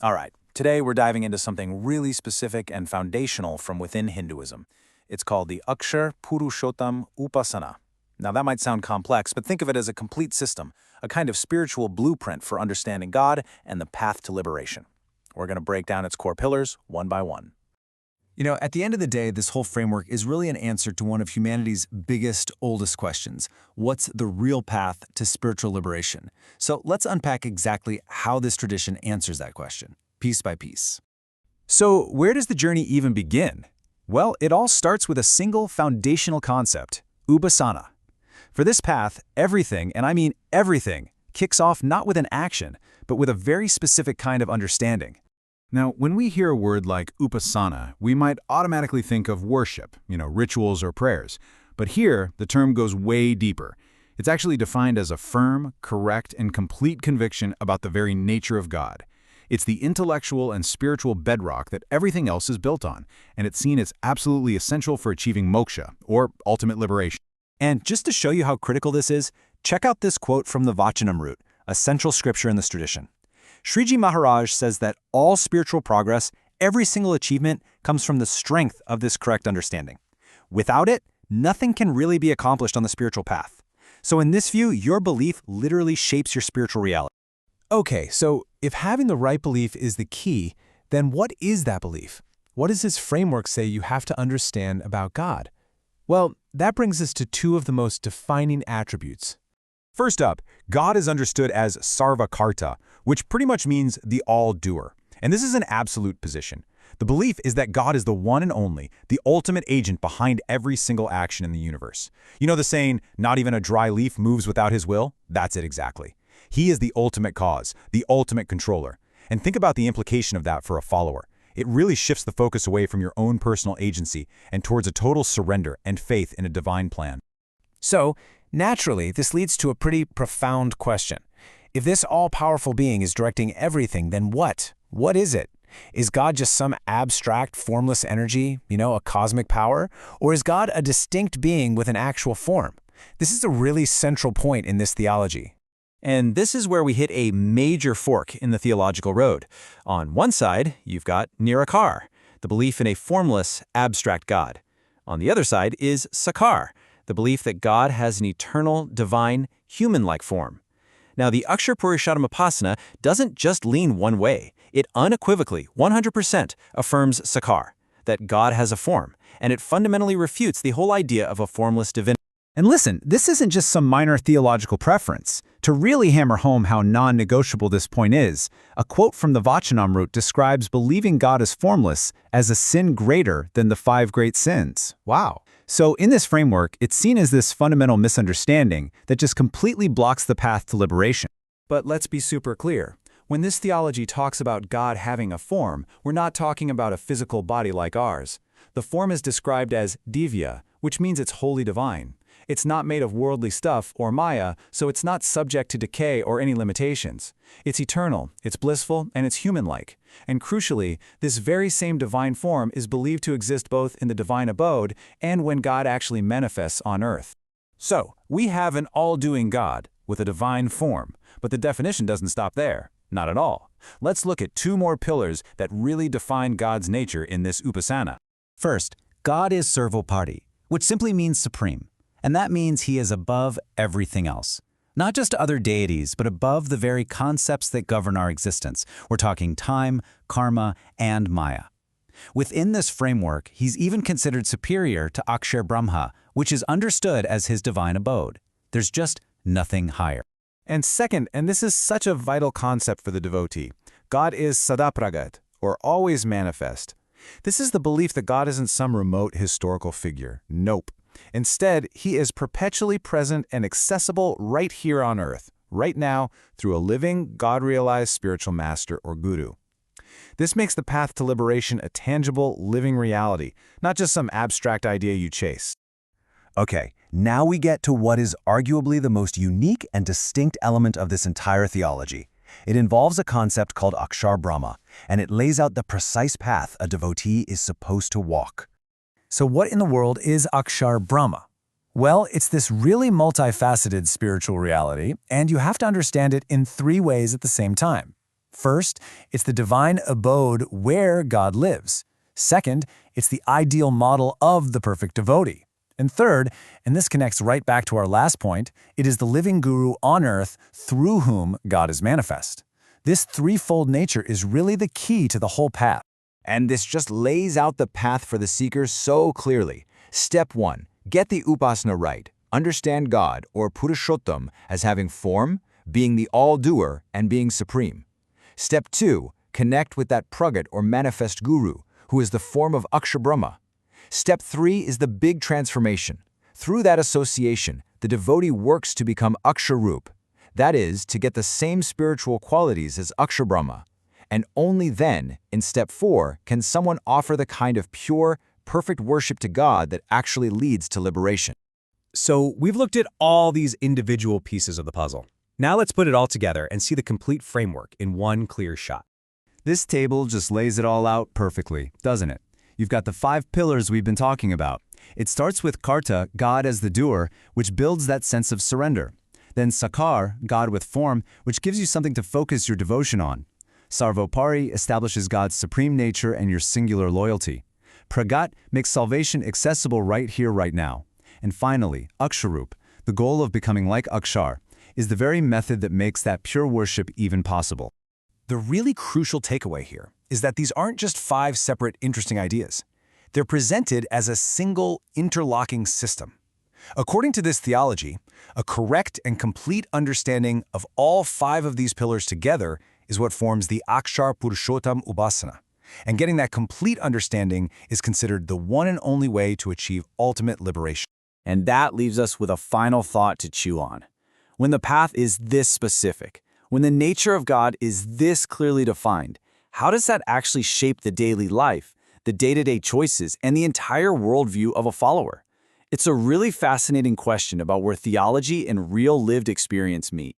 All right, today we're diving into something really specific and foundational from within Hinduism. It's called the Akshar Pursushottam Upasana. Now that might sound complex, but think of it as a complete system, a kind of spiritual blueprint for understanding God and the path to liberation. We're going to break down its core pillars one by one. At the end of the day, this whole framework is really an answer to one of humanity's biggest, oldest questions. What's the real path to spiritual liberation? So let's unpack exactly how this tradition answers that question, piece by piece. So where does the journey even begin? Well, it all starts with a single foundational concept, Upasana. For this path, everything, and I mean everything, kicks off not with an action, but with a very specific kind of understanding. Now, when we hear a word like Upasana, we might automatically think of worship, rituals or prayers. But here, the term goes way deeper. It's actually defined as a firm, correct, and complete conviction about the very nature of God. It's the intellectual and spiritual bedrock that everything else is built on, and it's seen as absolutely essential for achieving moksha, or ultimate liberation. And just to show you how critical this is, check out this quote from the Vachanam root, a central scripture in this tradition. Sriji Maharaj says that all spiritual progress, every single achievement, comes from the strength of this correct understanding. Without it, nothing can really be accomplished on the spiritual path. So in this view, your belief literally shapes your spiritual reality. Okay, so if having the right belief is the key, then what is that belief? What does this framework say you have to understand about God? Well, that brings us to two of the most defining attributes. First up, God is understood as Sarvakarta, which pretty much means the all-doer. And this is an absolute position. The belief is that God is the one and only, the ultimate agent behind every single action in the universe. You know the saying, not even a dry leaf moves without his will? That's it exactly. He is the ultimate cause, the ultimate controller. And think about the implication of that for a follower. It really shifts the focus away from your own personal agency and towards a total surrender and faith in a divine plan. So, naturally, this leads to a pretty profound question. If this all-powerful being is directing everything, then what? What is it? Is God just some abstract, formless energy, a cosmic power? Or is God a distinct being with an actual form? This is a really central point in this theology. And this is where we hit a major fork in the theological road. On one side, you've got Nirakar, the belief in a formless, abstract God. On the other side is Sakar, the belief that God has an eternal, divine, human-like form. Now, the Akshar Pursushottam Upasana doesn't just lean one way. It unequivocally, 100%, affirms Sakar, that God has a form, and it fundamentally refutes the whole idea of a formless divinity. And listen, this isn't just some minor theological preference. To really hammer home how non-negotiable this point is, a quote from the Vachanam root describes believing God is formless as a sin greater than the 5 great sins. Wow. So in this framework, it's seen as this fundamental misunderstanding that just completely blocks the path to liberation. But let's be super clear. When this theology talks about God having a form, we're not talking about a physical body like ours. The form is described as divya, which means it's wholly divine. It's not made of worldly stuff or maya, so it's not subject to decay or any limitations. It's eternal, it's blissful, and it's human-like. And crucially, this very same divine form is believed to exist both in the divine abode and when God actually manifests on earth. So, we have an all-doing God with a divine form, but the definition doesn't stop there. Not at all. Let's look at 2 more pillars that really define God's nature in this Upasana. First, God is Sarvopari, which simply means supreme. And that means he is above everything else. Not just other deities, but above the very concepts that govern our existence. We're talking time, karma, and maya. Within this framework, he's even considered superior to Akshar Brahma, which is understood as his divine abode. There's just nothing higher. And second, and this is such a vital concept for the devotee, God is Sadapragat, or always manifest. This is the belief that God isn't some remote historical figure. Nope. Instead, he is perpetually present and accessible right here on earth, right now, through a living, God-realized spiritual master or guru. This makes the path to liberation a tangible, living reality, not just some abstract idea you chase. Okay, now we get to what is arguably the most unique and distinct element of this entire theology. It involves a concept called Akshar Brahma, and it lays out the precise path a devotee is supposed to walk. So what in the world is Akshar Brahma? Well, it's this really multifaceted spiritual reality, and you have to understand it in 3 ways at the same time. First, it's the divine abode where God lives. Second, it's the ideal model of the perfect devotee. And third, and this connects right back to our last point, it is the living guru on earth through whom God is manifest. This threefold nature is really the key to the whole path. And this just lays out the path for the seeker so clearly. Step 1. Get the Upasana right. Understand God, or Pursushottam, as having form, being the all-doer, and being supreme. Step 2. Connect with that Pragat, or manifest guru, who is the form of Akshar Brahma. Step 3 is the big transformation. Through that association, the devotee works to become Aksharup, that is, to get the same spiritual qualities as Akshar Brahma. And only then, in step 4, can someone offer the kind of pure, perfect worship to God that actually leads to liberation. So we've looked at all these individual pieces of the puzzle. Now let's put it all together and see the complete framework in one clear shot. This table just lays it all out perfectly, doesn't it? You've got the 5 pillars we've been talking about. It starts with Karta, God as the doer, which builds that sense of surrender. Then Sakar, God with form, which gives you something to focus your devotion on. Sarvopari establishes God's supreme nature and your singular loyalty. Pragat makes salvation accessible right here, right now. And finally, Aksharup, the goal of becoming like Akshar, is the very method that makes that pure worship even possible. The really crucial takeaway here is that these aren't just 5 separate interesting ideas. They're presented as a single interlocking system. According to this theology, a correct and complete understanding of all 5 of these pillars together is what forms the Akshar Pursushottam Upasana. And getting that complete understanding is considered the one and only way to achieve ultimate liberation. And that leaves us with a final thought to chew on. When the path is this specific, when the nature of God is this clearly defined, how does that actually shape the daily life, the day-to-day choices, and the entire worldview of a follower? It's a really fascinating question about where theology and real lived experience meet.